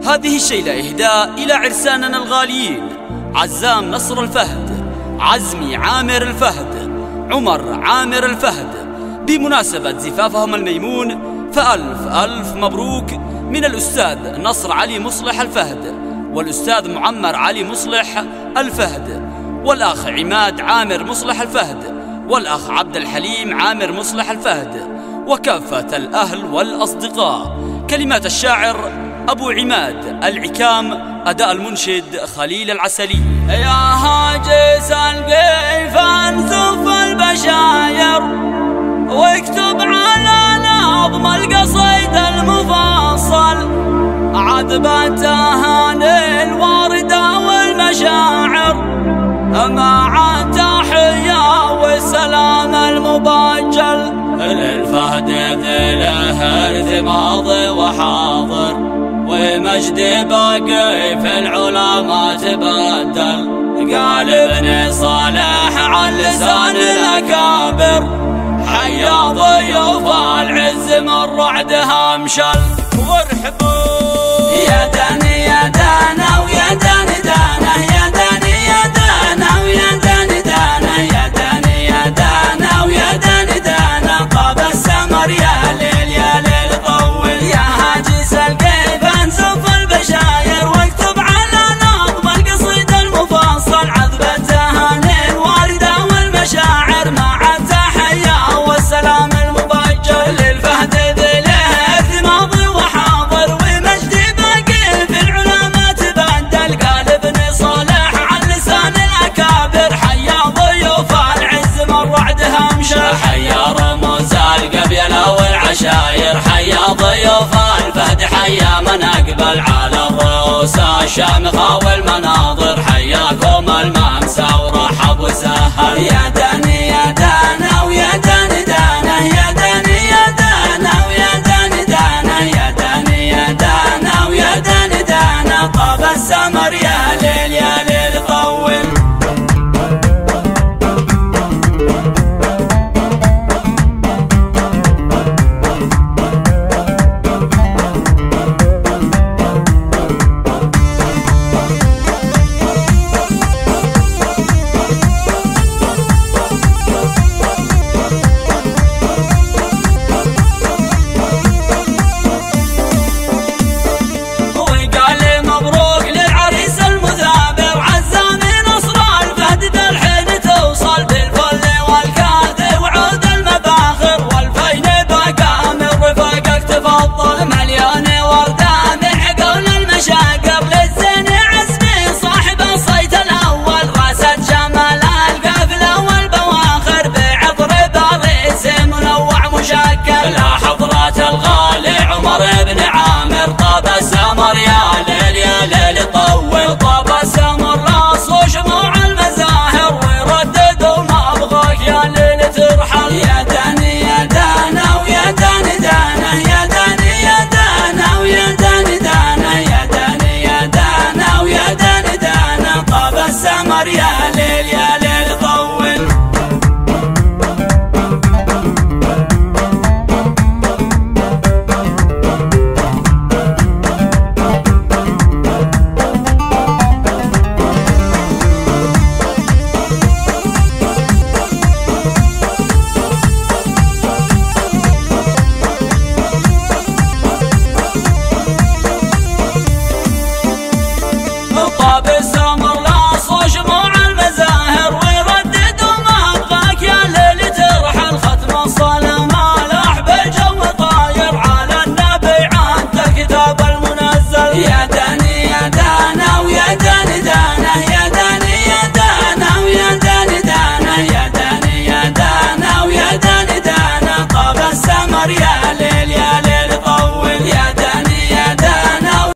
هذه الشيلة إهداء إلى عرساننا الغاليين: عزام نصر الفهد، عزمي عامر الفهد، عمر عامر الفهد، بمناسبة زفافهم الميمون. فألف ألف مبروك من الأستاذ نصر علي مصلح الفهد، والأستاذ معمر علي مصلح الفهد، والأخ عماد عامر مصلح الفهد، والأخ عبد الحليم عامر مصلح الفهد، وكافة الأهل والأصدقاء. كلمات الشاعر أبو عماد العكام، أداء المنشد خليل العسلي. يا هاجس القيف انزف البشاير، واكتب على نظم القصيد المفصل عذبة أهاني الوردة والمشاعر، مع التحية والسلام المبجل للفهد ذي له ماضي وحاضر، ومجد باقي في العلا ما تبدل. قال ابن صالح عن لسان الأكابر، حيا ضيوف العز من رعدها مشل. وارحبوا يا داني يا دانا ويا داني دانا، يا داني يا دانا ويا داني دانا، يا داني يا دانا ويا داني دانا. طاب السمر يا ليل يا ليل طول، يا هاجس القيف انزف البشاير، واكتب على نظم القصيد المفصل عذبة أهاني الواردة والمشاعر، مع التحية والسلام المبجل للفهد ذي له ماضي وحاضر، ومجد باقي في العلا ما تبدل. قال ابن صالح عن لسان الأكابر، حيا ضيوف العز من رعدها مشى. حيا رموز القبيلة والعشاير، حيا ضيوف الفهد، حيا من أقبل على الرؤوس الشامخة والمناظر، حياكم الممسى ورحب وسهل. يا داني